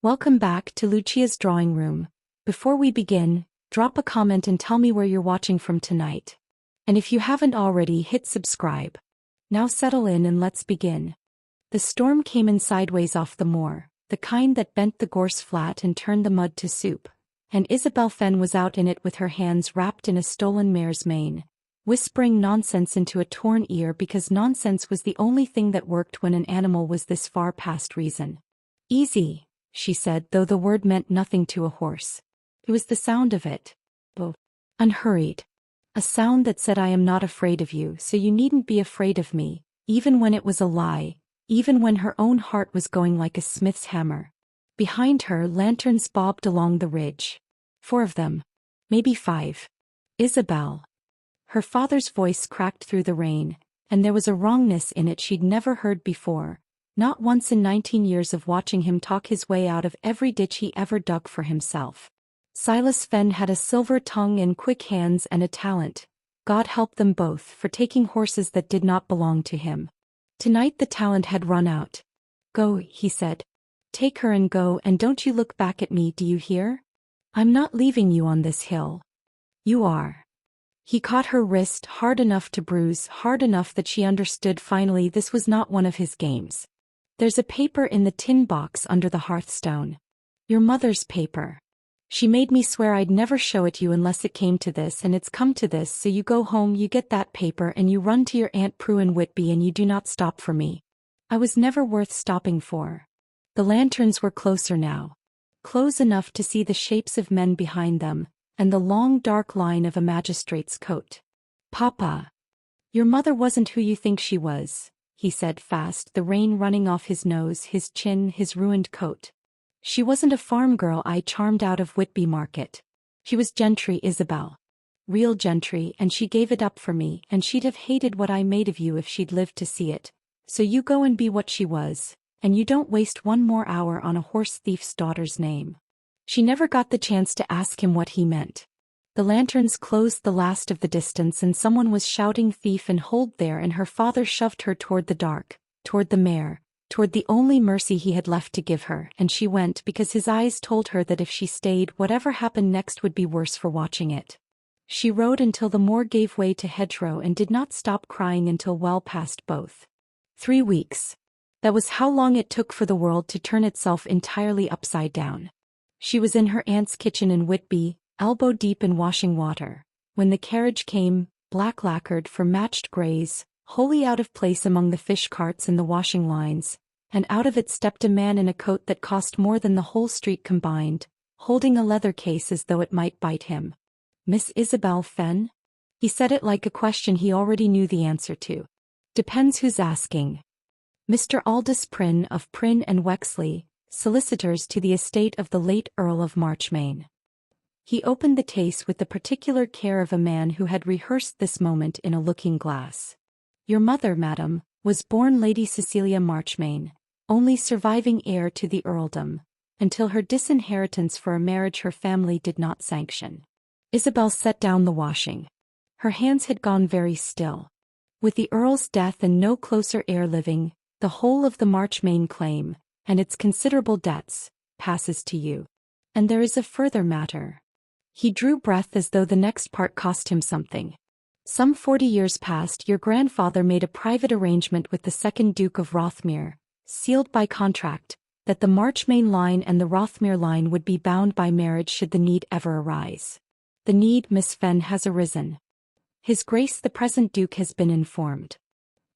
Welcome back to Lucia's drawing room. Before we begin, drop a comment and tell me where you're watching from tonight. And if you haven't already, hit subscribe. Now settle in and let's begin. The storm came in sideways off the moor, the kind that bent the gorse flat and turned the mud to soup. And Isobel Fenn was out in it with her hands wrapped in a stolen mare's mane, whispering nonsense into a torn ear because nonsense was the only thing that worked when an animal was this far past reason. Easy, she said, though the word meant nothing to a horse. It was the sound of it. Oh, unhurried. A sound that said, I am not afraid of you, so you needn't be afraid of me, even when it was a lie, even when her own heart was going like a smith's hammer. Behind her, lanterns bobbed along the ridge. 4 of them. Maybe 5. Isobel. Her father's voice cracked through the rain, and there was a wrongness in it she'd never heard before. Not once in 19 years of watching him talk his way out of every ditch he ever dug for himself. Silas Fenn had a silver tongue and quick hands and a talent, God help them both, for taking horses that did not belong to him. Tonight the talent had run out. Go, he said. Take her and go, and don't you look back at me, do you hear? I'm not leaving you on this hill. You are. He caught her wrist hard enough to bruise, hard enough that she understood finally this was not one of his games. There's a paper in the tin box under the hearthstone. Your mother's paper. She made me swear I'd never show it you unless it came to this, and it's come to this, so you go home, you get that paper, and you run to your Aunt Prue in Whitby, and you do not stop for me. I was never worth stopping for. The lanterns were closer now. Close enough to see the shapes of men behind them, and the long dark line of a magistrate's coat. Papa. Your mother wasn't who you think she was, he said fast, the rain running off his nose, his chin, his ruined coat. She wasn't a farm girl I charmed out of Whitby Market. She was gentry, Isobel. Real gentry, and she gave it up for me, and she'd have hated what I made of you if she'd lived to see it. So you go and be what she was, and you don't waste one more hour on a horse thief's daughter's name. She never got the chance to ask him what he meant. The lanterns closed the last of the distance, and someone was shouting thief and hold there, and her father shoved her toward the dark, toward the mare, toward the only mercy he had left to give her, and she went because his eyes told her that if she stayed, whatever happened next would be worse for watching it. She rode until the moor gave way to hedgerow and did not stop crying until well past both. 3 weeks. That was how long it took for the world to turn itself entirely upside down. She was in her aunt's kitchen in Whitby, elbow deep in washing water, when the carriage came, black lacquered for matched grays, wholly out of place among the fish carts and the washing lines, and out of it stepped a man in a coat that cost more than the whole street combined, holding a leather case as though it might bite him. Miss Isobel Fenn? He said it like a question he already knew the answer to. Depends who's asking. Mr. Aldous Prynne of Prynne and Wexley, solicitors to the estate of the late Earl of Marchmain. He opened the case with the particular care of a man who had rehearsed this moment in a looking-glass. Your mother, madam, was born Lady Cecilia Marchmain, only surviving heir to the earldom, until her disinheritance for a marriage her family did not sanction. Isobel set down the washing. Her hands had gone very still. With the Earl's death and no closer heir living, the whole of the Marchmain claim, and its considerable debts, passes to you. And there is a further matter. He drew breath as though the next part cost him something. Some 40 years past, your grandfather made a private arrangement with the second Duke of Rothmere, sealed by contract, that the Marchmain line and the Rothmere line would be bound by marriage should the need ever arise. The need, Miss Fenn, has arisen. His Grace the present Duke has been informed.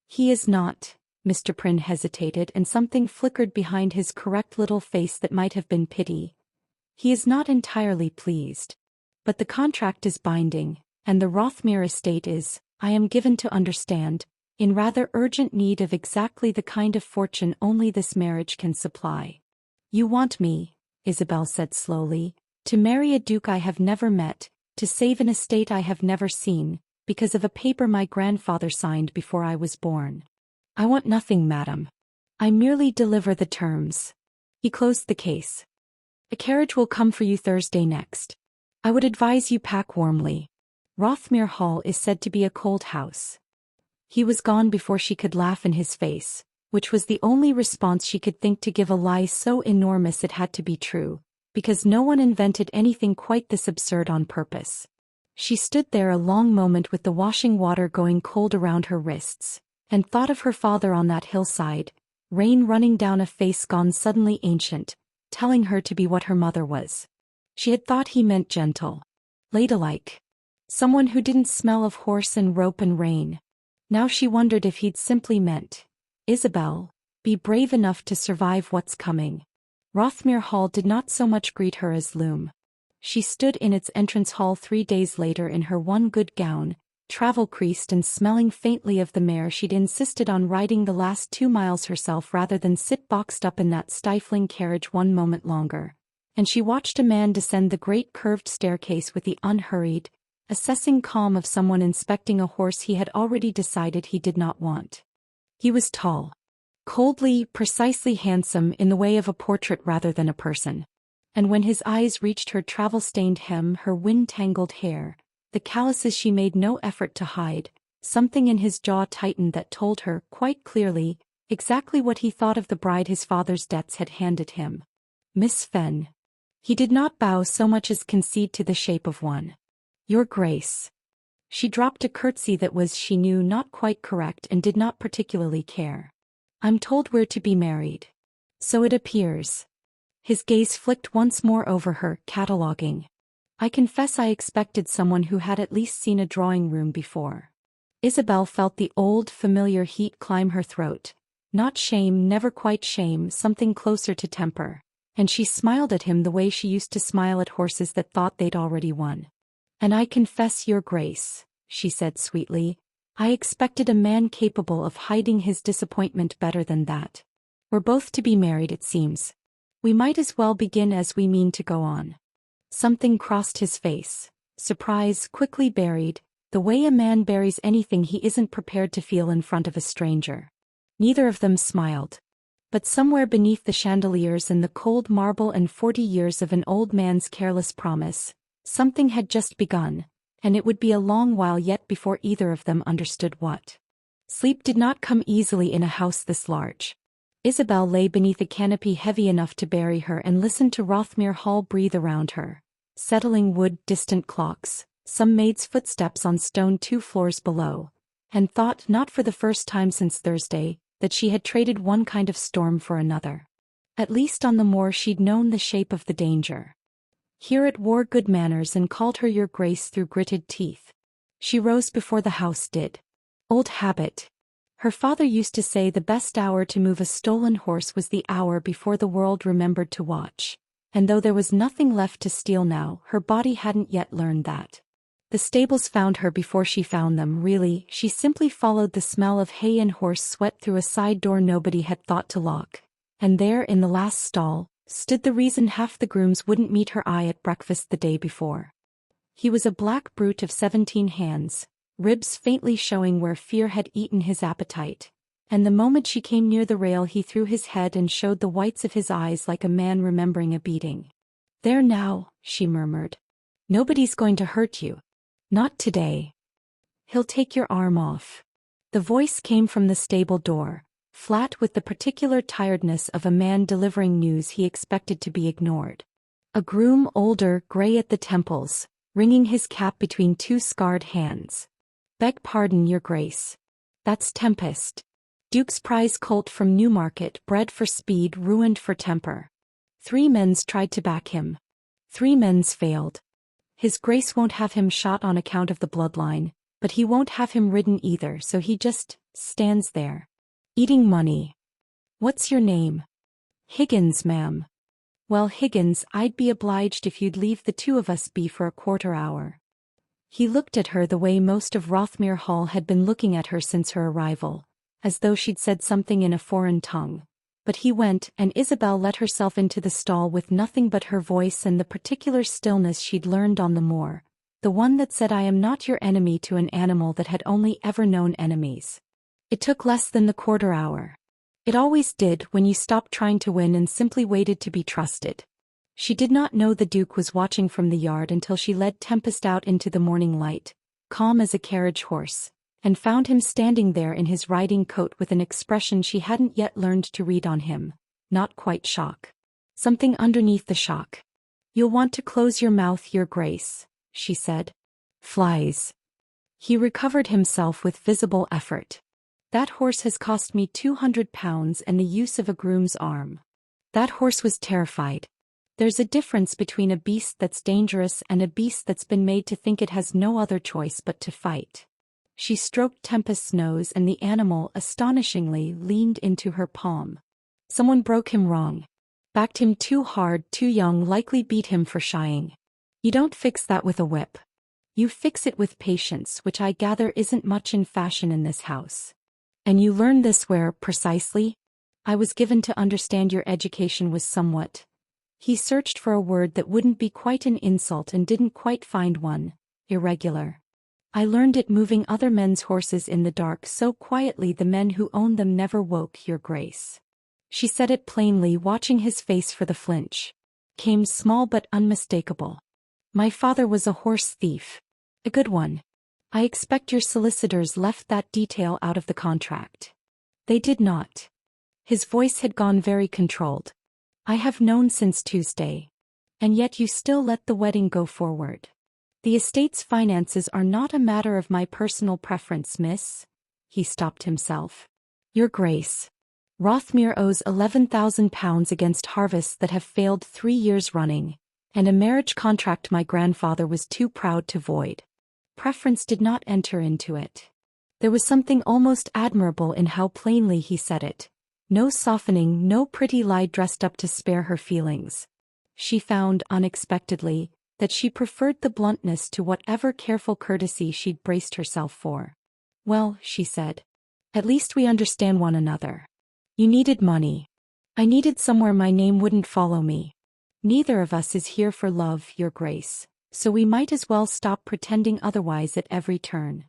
He is not. Mr. Prynne hesitated, and something flickered behind his correct little face that might have been pity. He is not entirely pleased. But the contract is binding, and the Rothmere estate is, I am given to understand, in rather urgent need of exactly the kind of fortune only this marriage can supply. You want me, Isobel said slowly, to marry a duke I have never met, to save an estate I have never seen, because of a paper my grandfather signed before I was born. I want nothing, madam. I merely deliver the terms. He closed the case. A carriage will come for you Thursday next. I would advise you pack warmly. Rothmere Hall is said to be a cold house. He was gone before she could laugh in his face, which was the only response she could think to give a lie so enormous it had to be true, because no one invented anything quite this absurd on purpose. She stood there a long moment with the washing water going cold around her wrists, and thought of her father on that hillside, rain running down a face gone suddenly ancient, telling her to be what her mother was. She had thought he meant gentle, ladylike, someone who didn't smell of horse and rope and rain. Now she wondered if he'd simply meant, Isobel, be brave enough to survive what's coming. Rothmere Hall did not so much greet her as loom. She stood in its entrance hall 3 days later in her one good gown, travel-creased and smelling faintly of the mare she'd insisted on riding the last 2 miles herself rather than sit boxed up in that stifling carriage one moment longer. And she watched a man descend the great curved staircase with the unhurried, assessing calm of someone inspecting a horse he had already decided he did not want. He was tall, coldly, precisely handsome in the way of a portrait rather than a person. And when his eyes reached her travel-stained hem, her wind-tangled hair, the calluses she made no effort to hide, something in his jaw tightened that told her, quite clearly, exactly what he thought of the bride his father's debts had handed him. Miss Fenn. He did not bow so much as concede to the shape of one. Your Grace. She dropped a curtsy that was, she knew, not quite correct and did not particularly care. I'm told we're to be married. So it appears. His gaze flicked once more over her, cataloguing. I confess I expected someone who had at least seen a drawing room before. Isobel felt the old, familiar heat climb her throat. Not shame, never quite shame, something closer to temper. And she smiled at him the way she used to smile at horses that thought they'd already won. And I confess, Your Grace, she said sweetly, I expected a man capable of hiding his disappointment better than that. We're both to be married, it seems. We might as well begin as we mean to go on. Something crossed his face, surprise quickly buried, the way a man buries anything he isn't prepared to feel in front of a stranger. Neither of them smiled. But somewhere beneath the chandeliers and the cold marble and 40 years of an old man's careless promise, something had just begun, and it would be a long while yet before either of them understood what. Sleep did not come easily in a house this large. Isobel lay beneath a canopy heavy enough to bury her and listened to Rothmere Hall breathe around her, settling wood, distant clocks, some maid's footsteps on stone 2 floors below, and thought, not for the first time since Thursday, that she had traded one kind of storm for another. At least on the moor she'd known the shape of the danger. Here it wore good manners and called her Your Grace through gritted teeth. She rose before the house did. Old habit. Her father used to say the best hour to move a stolen horse was the hour before the world remembered to watch, and though there was nothing left to steal now, her body hadn't yet learned that. The stables found her before she found them, really. She simply followed the smell of hay and horse sweat through a side door nobody had thought to lock, and there in the last stall stood the reason half the grooms wouldn't meet her eye at breakfast the day before. He was a black brute of 17 hands, ribs faintly showing where fear had eaten his appetite, and the moment she came near the rail he threw his head and showed the whites of his eyes like a man remembering a beating. There now, she murmured. Nobody's going to hurt you. Not today. He'll take your arm off. The voice came from the stable door, flat with the particular tiredness of a man delivering news he expected to be ignored. A groom, older, grey at the temples, wringing his cap between 2 scarred hands. Beg pardon, Your Grace. That's Tempest. Duke's prize colt from Newmarket, bred for speed, ruined for temper. 3 men's tried to back him. 3 men's failed. His Grace won't have him shot on account of the bloodline, but he won't have him ridden either, so he just stands there. Eating money. What's your name? Higgins, ma'am. Well, Higgins, I'd be obliged if you'd leave the 2 of us be for a quarter hour. He looked at her the way most of Rothmere Hall had been looking at her since her arrival, as though she'd said something in a foreign tongue. But he went, and Isobel let herself into the stall with nothing but her voice and the particular stillness she'd learned on the moor, the one that said I am not your enemy to an animal that had only ever known enemies. It took less than the quarter hour. It always did when you stopped trying to win and simply waited to be trusted. She did not know the Duke was watching from the yard until she led Tempest out into the morning light, calm as a carriage horse, and found him standing there in his riding coat with an expression she hadn't yet learned to read on him, not quite shock. Something underneath the shock. "You'll want to close your mouth, Your Grace," she said. "Flies." He recovered himself with visible effort. "That horse has cost me £200 and the use of a groom's arm." That horse was terrified. There's a difference between a beast that's dangerous and a beast that's been made to think it has no other choice but to fight. She stroked Tempest's nose and the animal astonishingly leaned into her palm. Someone broke him wrong. Backed him too hard, too young, likely beat him for shying. You don't fix that with a whip. You fix it with patience, which I gather isn't much in fashion in this house. And you learn this where, precisely? I was given to understand your education was somewhat. He searched for a word that wouldn't be quite an insult and didn't quite find one. Irregular. I learned it moving other men's horses in the dark so quietly the men who owned them never woke, Your Grace. She said it plainly, watching his face for the flinch. Came small but unmistakable. My father was a horse thief. A good one. I expect your solicitors left that detail out of the contract. They did not. His voice had gone very controlled. I have known since Tuesday. And yet you still let the wedding go forward. The estate's finances are not a matter of my personal preference, miss. He stopped himself. Your Grace. Rothmere owes £11,000 against harvests that have failed 3 years running, and a marriage contract my grandfather was too proud to void. Preference did not enter into it. There was something almost admirable in how plainly he said it. No softening, no pretty lie dressed up to spare her feelings. She found, unexpectedly, that she preferred the bluntness to whatever careful courtesy she'd braced herself for. "Well," she said, "at least we understand one another. You needed money. I needed somewhere my name wouldn't follow me. Neither of us is here for love, Your Grace, so we might as well stop pretending otherwise at every turn."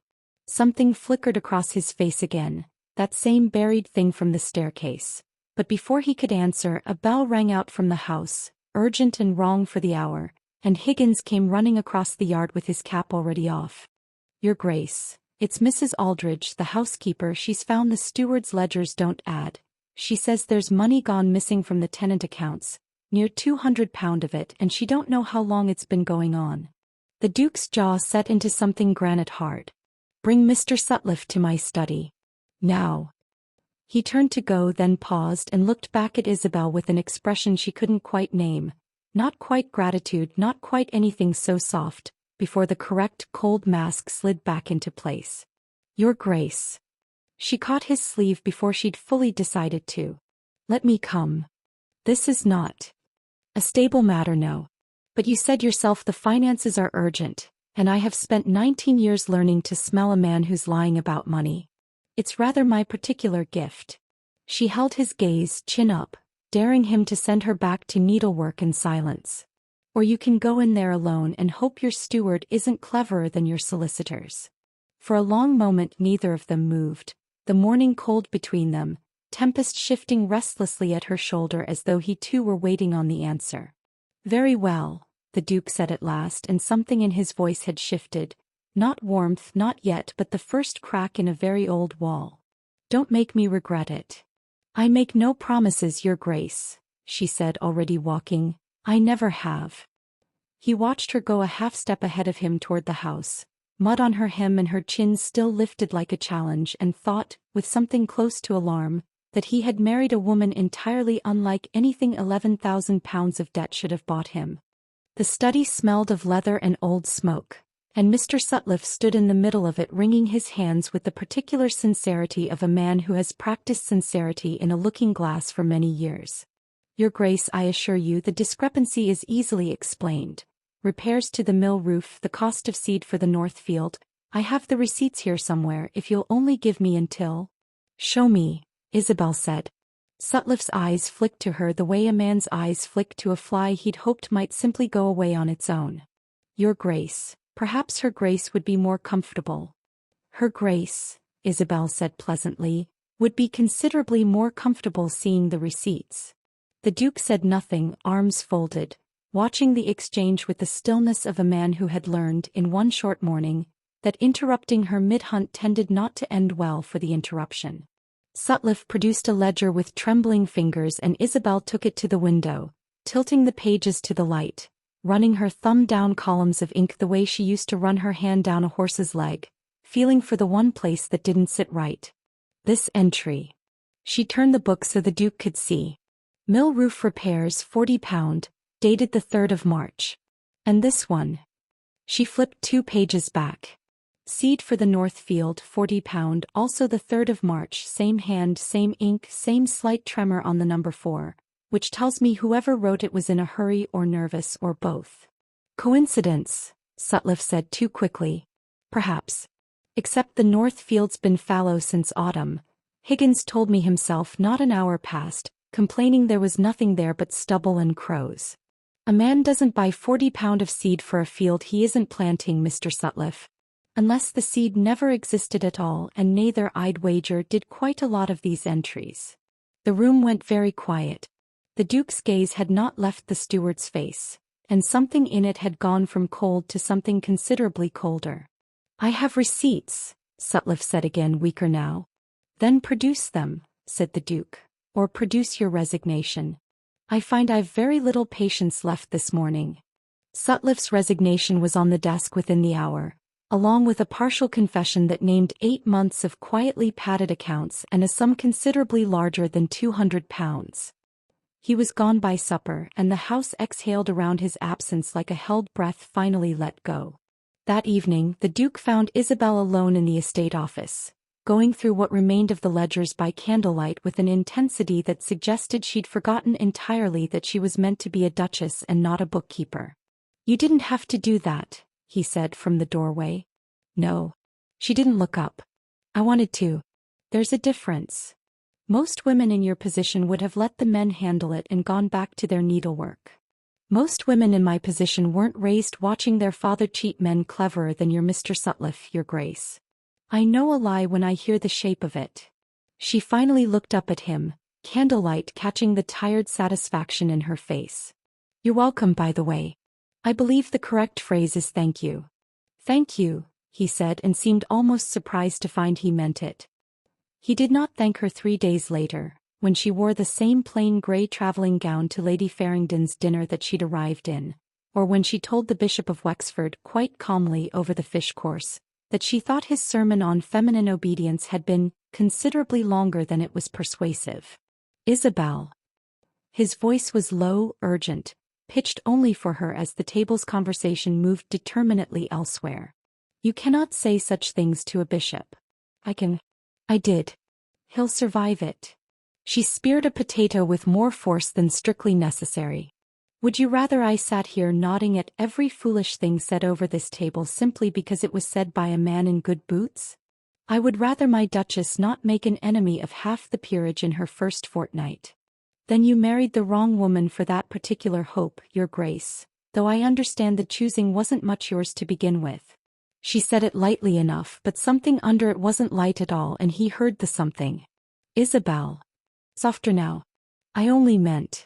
Something flickered across his face again, that same buried thing from the staircase. But before he could answer, a bell rang out from the house, urgent and wrong for the hour, and Higgins came running across the yard with his cap already off. "Your Grace, it's Mrs. Aldridge, the housekeeper. She's found the steward's ledgers don't add. She says there's money gone missing from the tenant accounts, near £200 of it, and she don't know how long it's been going on." The Duke's jaw set into something granite hard. "Bring Mr. Sutcliffe to my study. Now." He turned to go, then paused and looked back at Isobel with an expression she couldn't quite name. Not quite gratitude, not quite anything so soft, before the correct, cold mask slid back into place. "Your Grace." She caught his sleeve before she'd fully decided to. "Let me come. This is not a stable matter, no. But you said yourself the finances are urgent, and I have spent 19 years learning to smell a man who's lying about money. It's rather my particular gift." She held his gaze, chin up, daring him to send her back to needlework and silence. "Or you can go in there alone and hope your steward isn't cleverer than your solicitors." For a long moment neither of them moved, the morning cold between them, Tempest shifting restlessly at her shoulder as though he too were waiting on the answer. "Very well," the Duke said at last, and something in his voice had shifted. Not warmth, not yet, but the first crack in a very old wall. "Don't make me regret it." "I make no promises, Your Grace," she said, already walking. "I never have." He watched her go a half-step ahead of him toward the house, mud on her hem and her chin still lifted like a challenge, and thought, with something close to alarm, that he had married a woman entirely unlike anything £11,000 of debt should have bought him. The study smelled of leather and old smoke, and Mr. Sutcliffe stood in the middle of it, wringing his hands with the particular sincerity of a man who has practiced sincerity in a looking-glass for many years. "Your Grace, I assure you the discrepancy is easily explained. Repairs to the mill roof, the cost of seed for the north field. I have the receipts here somewhere if you'll only give me until—" "Show me," Isobel said. Sutcliffe's eyes flicked to her the way a man's eyes flick to a fly he'd hoped might simply go away on its own. "Your Grace, perhaps Her Grace would be more comfortable." "Her Grace," Isobel said pleasantly, "would be considerably more comfortable seeing the receipts." The Duke said nothing, arms folded, watching the exchange with the stillness of a man who had learned, in one short morning, that interrupting her mid-hunt tended not to end well for the interruption. Sutliff produced a ledger with trembling fingers and Isobel took it to the window, tilting the pages to the light, running her thumb down columns of ink the way she used to run her hand down a horse's leg, feeling for the one place that didn't sit right. This entry. She turned the book so the Duke could see. Mill roof repairs £40, dated the 3rd of March. And this one. She flipped 2 pages back. Seed for the North Field £40, also the 3rd of March, same hand, same ink, same slight tremor on the number 4, which tells me whoever wrote it was in a hurry or nervous or both. Coincidence, Sutliff said too quickly. Perhaps. Except the North Field's been fallow since autumn. Higgins told me himself not an hour past, complaining there was nothing there but stubble and crows. A man doesn't buy £40 of seed for a field he isn't planting, Mr. Sutliff. Unless the seed never existed at all, and neither, I'd wager, did quite a lot of these entries. The room went very quiet. The Duke's gaze had not left the steward's face, and something in it had gone from cold to something considerably colder. I have receipts, Sutliff said again, weaker now. Then produce them, said the Duke, or produce your resignation. I find I've very little patience left this morning. Sutliff's resignation was on the desk within the hour, along with a partial confession that named 8 months of quietly padded accounts and a sum considerably larger than £200. He was gone by supper, and the house exhaled around his absence like a held breath finally let go. That evening, the Duke found Isobel alone in the estate office, going through what remained of the ledgers by candlelight with an intensity that suggested she'd forgotten entirely that she was meant to be a duchess and not a bookkeeper. You didn't have to do that, he said from the doorway. No. She didn't look up. I wanted to. There's a difference. Most women in your position would have let the men handle it and gone back to their needlework. Most women in my position weren't raised watching their father cheat men cleverer than your Mr. Sutliff, your Grace. I know a lie when I hear the shape of it. She finally looked up at him, candlelight catching the tired satisfaction in her face. You're welcome, by the way. I believe the correct phrase is thank you. Thank you, he said, and seemed almost surprised to find he meant it. He did not thank her 3 days later, when she wore the same plain grey travelling gown to Lady Farringdon's dinner that she'd arrived in, or when she told the Bishop of Wexford quite calmly over the fish course, that she thought his sermon on feminine obedience had been considerably longer than it was persuasive. Isobel. His voice was low, urgent, pitched only for her as the table's conversation moved determinately elsewhere. You cannot say such things to a bishop. I can. I did. He'll survive it. She speared a potato with more force than strictly necessary. Would you rather I sat here nodding at every foolish thing said over this table simply because it was said by a man in good boots? I would rather my Duchess not make an enemy of half the peerage in her first fortnight. Then you married the wrong woman for that particular hope, your Grace, though I understand the choosing wasn't much yours to begin with. She said it lightly enough, but something under it wasn't light at all, and he heard the something. Isobel. Softer now. I only meant.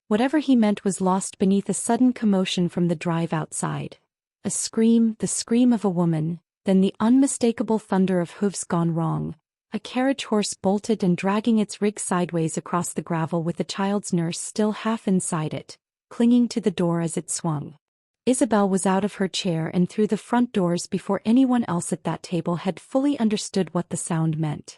Whatever he meant was lost beneath a sudden commotion from the drive outside. A scream, the scream of a woman, then the unmistakable thunder of hooves gone wrong. A carriage horse bolted and dragging its rig sideways across the gravel with the child's nurse still half inside it, clinging to the door as it swung. Isobel was out of her chair and through the front doors before anyone else at that table had fully understood what the sound meant.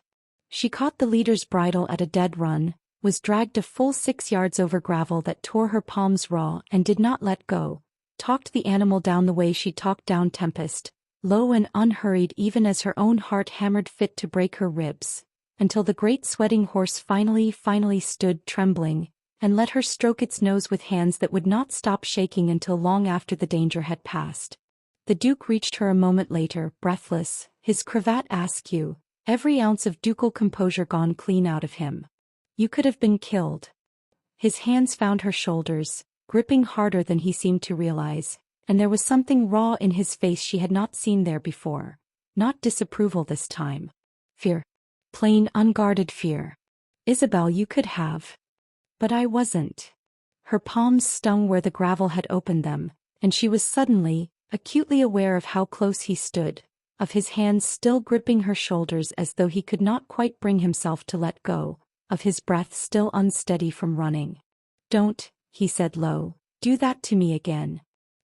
She caught the leader's bridle at a dead run, was dragged a full 6 yards over gravel that tore her palms raw and did not let go, talked the animal down the way she talked down Tempest, low and unhurried even as her own heart hammered fit to break her ribs, until the great sweating horse finally stood trembling, and let her stroke its nose with hands that would not stop shaking until long after the danger had passed. The Duke reached her a moment later, breathless, his cravat askew, every ounce of ducal composure gone clean out of him. You could have been killed. His hands found her shoulders, gripping harder than he seemed to realize, and there was something raw in his face she had not seen there before. Not disapproval this time. Fear. Plain, unguarded fear. Isobel, you could have. But I wasn't. Her palms stung where the gravel had opened them, and she was suddenly, acutely aware of how close he stood, of his hands still gripping her shoulders as though he could not quite bring himself to let go, of his breath still unsteady from running. "Don't," he said low, "do that to me again.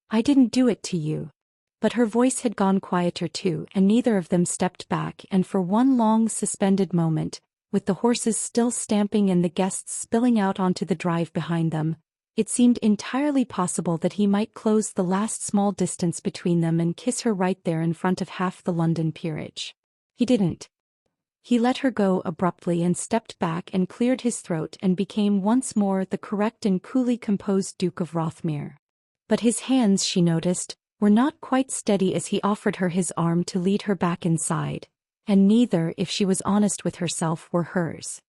I didn't do it to you." But her voice had gone quieter too, and neither of them stepped back, and for one long suspended moment, with the horses still stamping and the guests spilling out onto the drive behind them, it seemed entirely possible that he might close the last small distance between them and kiss her right there in front of half the London peerage. He didn't. He let her go abruptly and stepped back and cleared his throat and became once more the correct and coolly composed Duke of Rothmere. But his hands, she noticed, were not quite steady as he offered her his arm to lead her back inside, and neither, if she was honest with herself, were hers.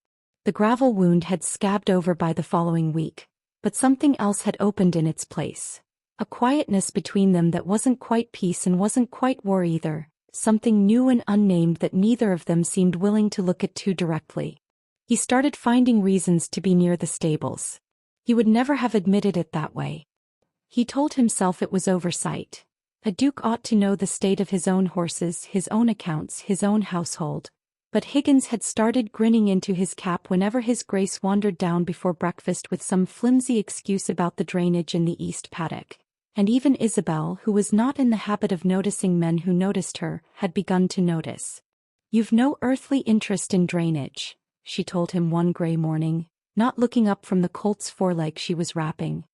The gravel wound had scabbed over by the following week, but something else had opened in its place. A quietness between them that wasn't quite peace and wasn't quite war either, something new and unnamed that neither of them seemed willing to look at too directly. He started finding reasons to be near the stables. He would never have admitted it that way. He told himself it was oversight. A duke ought to know the state of his own horses, his own accounts, his own household. But Higgins had started grinning into his cap whenever his grace wandered down before breakfast with some flimsy excuse about the drainage in the east paddock. And even Isobel, who was not in the habit of noticing men who noticed her, had begun to notice. "You've no earthly interest in drainage," she told him one grey morning, not looking up from the colt's foreleg she was wrapping.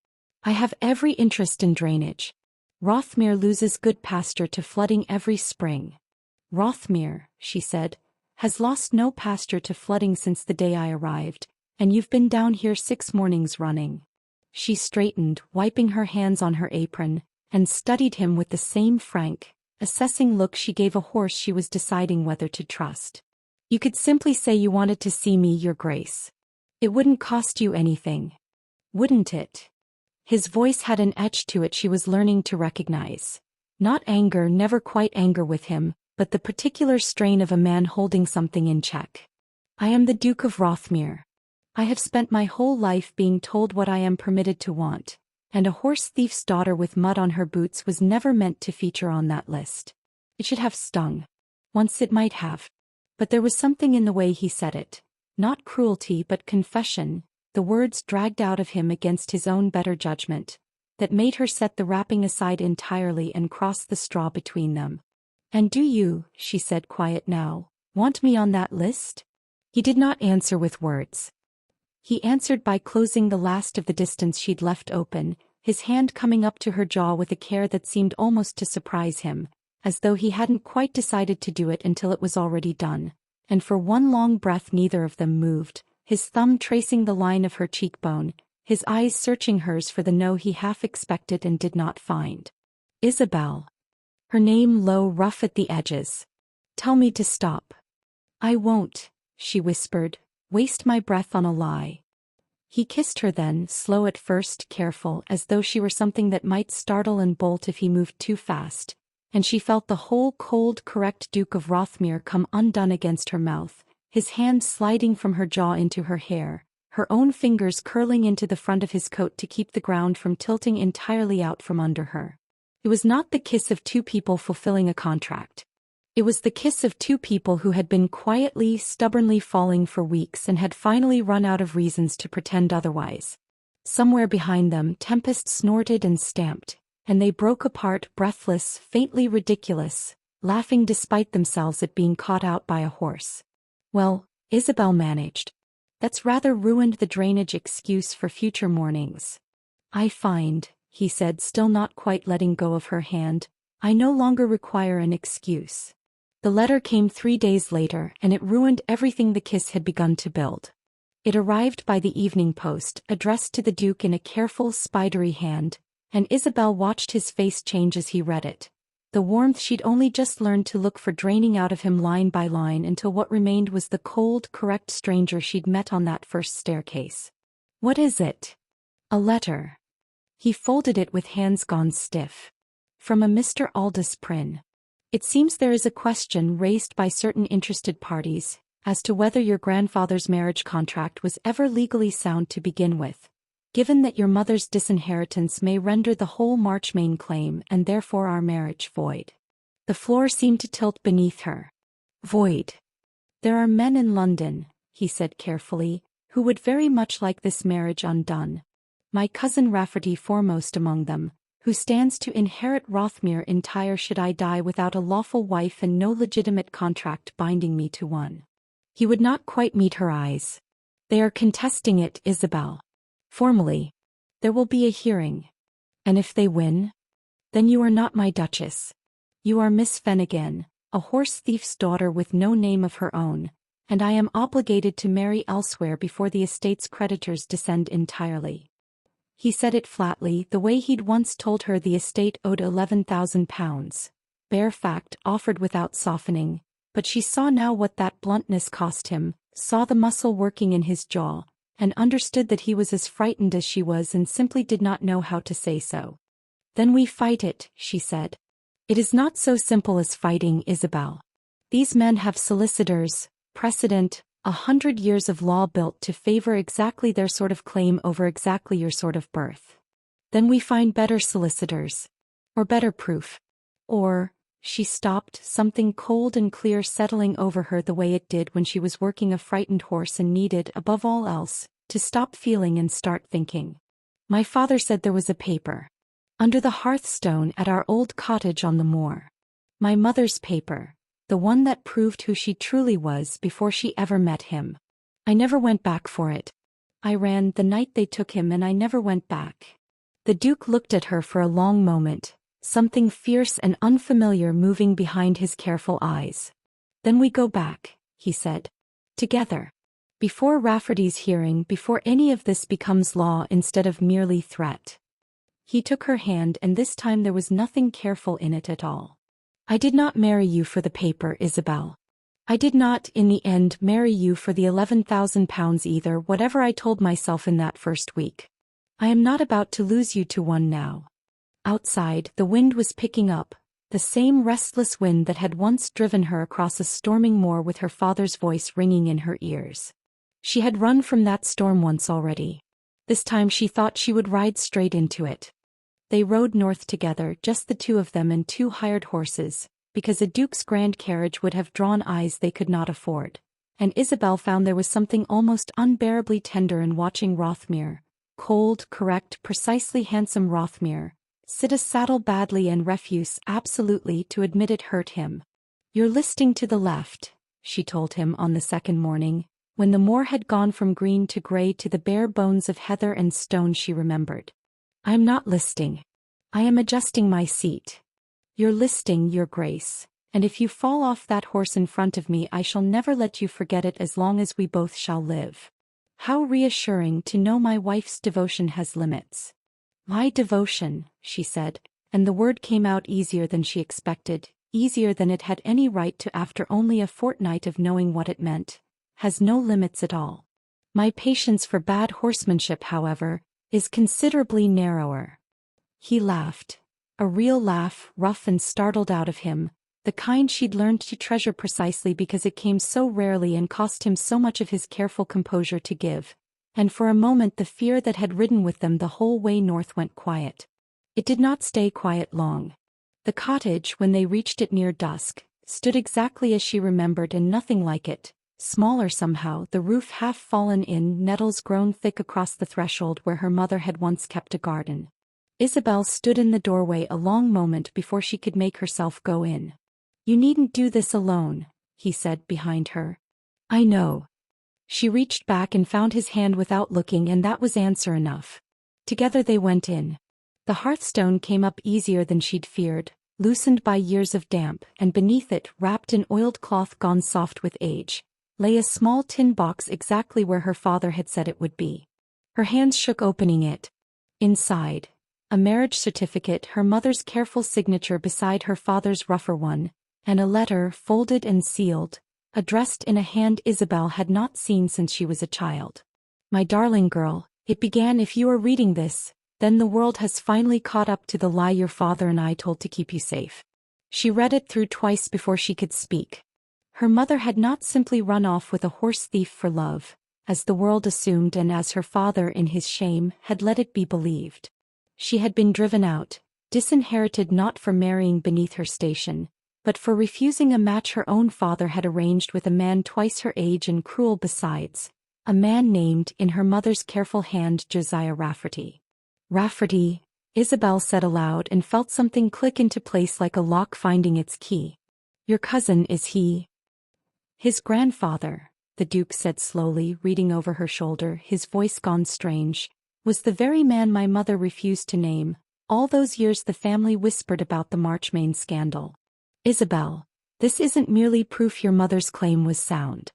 "I have every interest in drainage. Rothmere loses good pasture to flooding every spring." "Rothmere," she said, "has lost no pasture to flooding since the day I arrived, and you've been down here 6 mornings running." She straightened, wiping her hands on her apron, and studied him with the same frank, assessing look she gave a horse she was deciding whether to trust. "You could simply say you wanted to see me, Your Grace. It wouldn't cost you anything. Wouldn't it?" His voice had an edge to it she was learning to recognize. Not anger, never quite anger with him, but the particular strain of a man holding something in check. "I am the Duke of Rothmere. I have spent my whole life being told what I am permitted to want, and a horse thief's daughter with mud on her boots was never meant to feature on that list. It should have stung. Once it might have. But there was something in the way he said it. Not cruelty but confession, the words dragged out of him against his own better judgment, that made her set the wrapping aside entirely and cross the straw between them. "And do you," she said quiet now, "want me on that list?" He did not answer with words. He answered by closing the last of the distance she'd left open, his hand coming up to her jaw with a care that seemed almost to surprise him, as though he hadn't quite decided to do it until it was already done, and for one long breath neither of them moved, his thumb tracing the line of her cheekbone, his eyes searching hers for the no he half expected and did not find. "Isobel." Her name low, rough at the edges. "Tell me to stop." "I won't," she whispered, "waste my breath on a lie." He kissed her then, slow at first, careful, as though she were something that might startle and bolt if he moved too fast, and she felt the whole cold, correct Duke of Rothmere come undone against her mouth, his hand sliding from her jaw into her hair, her own fingers curling into the front of his coat to keep the ground from tilting entirely out from under her. It was not the kiss of two people fulfilling a contract. It was the kiss of two people who had been quietly, stubbornly falling for weeks and had finally run out of reasons to pretend otherwise. Somewhere behind them, Tempest snorted and stamped, and they broke apart, breathless, faintly ridiculous, laughing despite themselves at being caught out by a horse. "Well," Isobel managed, "that's rather ruined the drainage excuse for future mornings." "I find," he said, still not quite letting go of her hand, "I no longer require an excuse." The letter came 3 days later, and it ruined everything the kiss had begun to build. It arrived by the evening post, addressed to the Duke in a careful, spidery hand, and Isobel watched his face change as he read it. The warmth she'd only just learned to look for draining out of him line by line until what remained was the cold, correct stranger she'd met on that first staircase. "What is it?" "A letter." He folded it with hands gone stiff. "From a Mr. Aldous Prynne. It seems there is a question raised by certain interested parties as to whether your grandfather's marriage contract was ever legally sound to begin with, given that your mother's disinheritance may render the whole Marchmain claim and therefore our marriage void. The floor seemed to tilt beneath her. Void. There are men in London, he said carefully, who would very much like this marriage undone. My cousin Rafferty foremost among them, who stands to inherit Rothmere entire should I die without a lawful wife and no legitimate contract binding me to one. He would not quite meet her eyes. They are contesting it, Isobel. Formally. There will be a hearing. And if they win? Then you are not my Duchess. You are Miss Finnegan, a horse thief's daughter with no name of her own, and I am obligated to marry elsewhere before the estate's creditors descend entirely. He said it flatly, the way he'd once told her the estate owed £11,000. Bare fact, offered without softening, but she saw now what that bluntness cost him, saw the muscle working in his jaw, and understood that he was as frightened as she was and simply did not know how to say so. Then we fight it, she said. It is not so simple as fighting, Isobel. These men have solicitors, precedent, 100 years of law built to favor exactly their sort of claim over exactly your sort of birth. Then we find better solicitors. Or better proof. Or, she stopped, something cold and clear settling over her the way it did when she was working a frightened horse and needed, above all else, to stop feeling and start thinking. My father said there was a paper. Under the hearthstone at our old cottage on the moor. My mother's paper. The one that proved who she truly was before she ever met him. I never went back for it. I ran the night they took him and I never went back. The Duke looked at her for a long moment, something fierce and unfamiliar moving behind his careful eyes. Then we go back, he said. Together. Before Rafferty's hearing, before any of this becomes law instead of merely threat. He took her hand and this time there was nothing careful in it at all. I did not marry you for the paper, Isobel. I did not, in the end, marry you for the £11,000 either, whatever I told myself in that first week. I am not about to lose you to one now. Outside, the wind was picking up, the same restless wind that had once driven her across a storming moor with her father's voice ringing in her ears. She had run from that storm once already. This time she thought she would ride straight into it. They rode north together, just the two of them and 2 hired horses, because a duke's grand carriage would have drawn eyes they could not afford, and Isobel found there was something almost unbearably tender in watching Rothmere, cold, correct, precisely handsome Rothmere, sit a saddle badly and refuse absolutely to admit it hurt him. You're listing to the left, she told him on the second morning, when the moor had gone from green to grey to the bare bones of heather and stone she remembered. I am not listing. I am adjusting my seat. You're listing, your grace, and if you fall off that horse in front of me I shall never let you forget it as long as we both shall live. How reassuring to know my wife's devotion has limits. My devotion, she said, and the word came out easier than she expected, easier than it had any right to after only a fortnight of knowing what it meant, has no limits at all. My patience for bad horsemanship, however, is considerably narrower. He laughed. A real laugh, rough and startled out of him, the kind she'd learned to treasure precisely because it came so rarely and cost him so much of his careful composure to give, and for a moment the fear that had ridden with them the whole way north went quiet. It did not stay quiet long. The cottage, when they reached it near dusk, stood exactly as she remembered and nothing like it. Smaller somehow, the roof half fallen in, nettles grown thick across the threshold where her mother had once kept a garden. Isobel stood in the doorway a long moment before she could make herself go in. You needn't do this alone, he said behind her. I know. She reached back and found his hand without looking, and that was answer enough. Together they went in. The hearthstone came up easier than she'd feared, loosened by years of damp, and beneath it, wrapped in oiled cloth gone soft with age, lay a small tin box exactly where her father had said it would be. Her hands shook opening it. Inside, a marriage certificate, her mother's careful signature beside her father's rougher one, and a letter, folded and sealed, addressed in a hand Isobel had not seen since she was a child. My darling girl, it began, if you are reading this, then the world has finally caught up to the lie your father and I told to keep you safe. She read it through twice before she could speak. Her mother had not simply run off with a horse thief for love, as the world assumed and as her father in his shame had let it be believed. She had been driven out, disinherited not for marrying beneath her station, but for refusing a match her own father had arranged with a man twice her age and cruel besides, a man named in her mother's careful hand Josiah Rafferty. Rafferty, Isobel said aloud and felt something click into place like a lock finding its key. Your cousin, is he? His grandfather, the Duke said slowly, reading over her shoulder, his voice gone strange, was the very man my mother refused to name. All those years the family whispered about the Marchmain scandal. Isobel, this isn't merely proof your mother's claim was sound.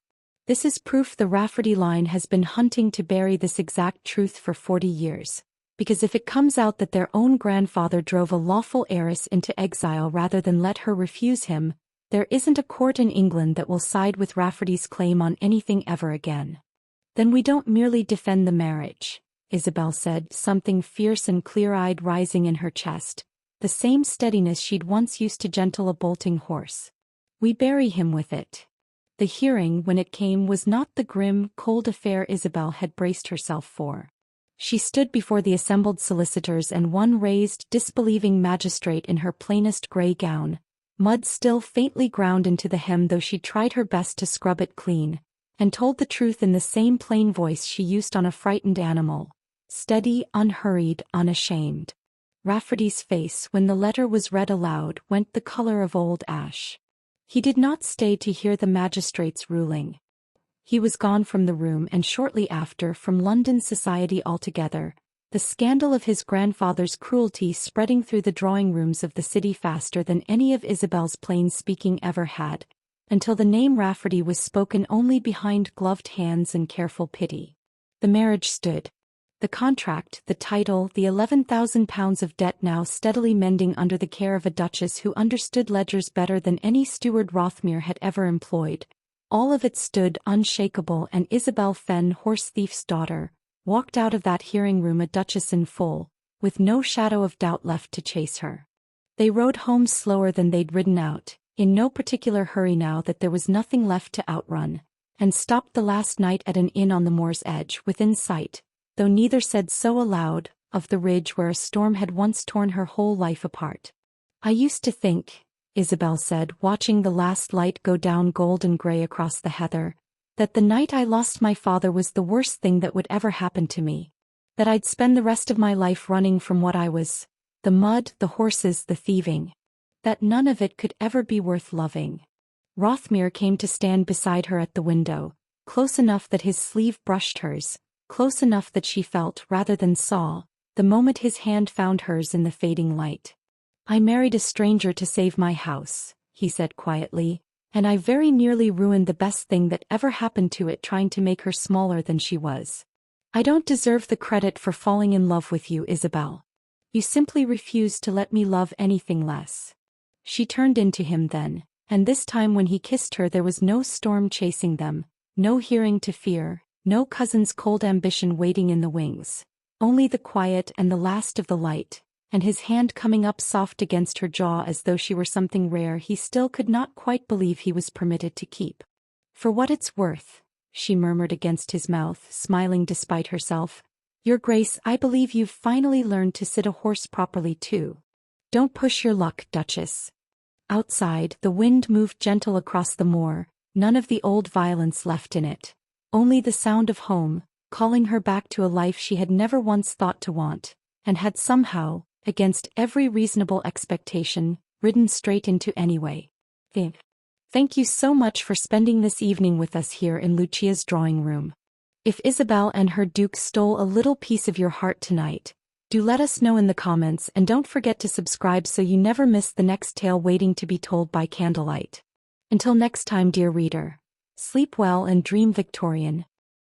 This is proof the Rafferty line has been hunting to bury this exact truth for 40 years. Because if it comes out that their own grandfather drove a lawful heiress into exile rather than let her refuse him, there isn't a court in England that will side with Rafferty's claim on anything ever again. Then we don't merely defend the marriage, Isobel said, something fierce and clear-eyed rising in her chest, the same steadiness she'd once used to gentle a bolting horse. We bury him with it. The hearing, when it came, was not the grim, cold affair Isobel had braced herself for. She stood before the assembled solicitors and one raised, disbelieving magistrate in her plainest grey gown, mud still faintly ground into the hem though she tried her best to scrub it clean, and told the truth in the same plain voice she used on a frightened animal, steady, unhurried, unashamed. Rafferty's face, when the letter was read aloud, went the color of old ash. He did not stay to hear the magistrate's ruling. He was gone from the room and shortly after from London society altogether, the scandal of his grandfather's cruelty spreading through the drawing-rooms of the city faster than any of Isobel's plain speaking ever had, until the name Rafferty was spoken only behind gloved hands and careful pity. The marriage stood. The contract, the title, the £11,000 of debt now steadily mending under the care of a Duchess who understood ledgers better than any steward Rothmere had ever employed. All of it stood unshakable, and Isobel Fenn, horse thief's daughter, walked out of that hearing room a Duchess in full, with no shadow of doubt left to chase her. They rode home slower than they'd ridden out, in no particular hurry now that there was nothing left to outrun, and stopped the last night at an inn on the moor's edge within sight, though neither said so aloud, of the ridge where a storm had once torn her whole life apart. I used to think, Isobel said, watching the last light go down golden grey across the heather, that the night I lost my father was the worst thing that would ever happen to me. That I'd spend the rest of my life running from what I was, the mud, the horses, the thieving. That none of it could ever be worth loving. Rothmere came to stand beside her at the window, close enough that his sleeve brushed hers, close enough that she felt rather than saw, the moment his hand found hers in the fading light. I married a stranger to save my house, he said quietly, and I very nearly ruined the best thing that ever happened to it trying to make her smaller than she was. I don't deserve the credit for falling in love with you, Isobel. You simply refused to let me love anything less. She turned into him then, and this time when he kissed her there was no storm chasing them, no hearing to fear, no cousin's cold ambition waiting in the wings, only the quiet and the last of the light, and his hand coming up soft against her jaw as though she were something rare he still could not quite believe he was permitted to keep. For what it's worth, she murmured against his mouth, smiling despite herself. Your Grace, I believe you've finally learned to sit a horse properly too. Don't push your luck, Duchess. Outside, the wind moved gentle across the moor, none of the old violence left in it. Only the sound of home, calling her back to a life she had never once thought to want, and had somehow, against every reasonable expectation, ridden straight into anyway. Thank you so much for spending this evening with us here in Lucia's drawing room. If Isobel and her Duke stole a little piece of your heart tonight, do let us know in the comments and don't forget to subscribe so you never miss the next tale waiting to be told by candlelight. Until next time, dear reader, sleep well and dream Victorian.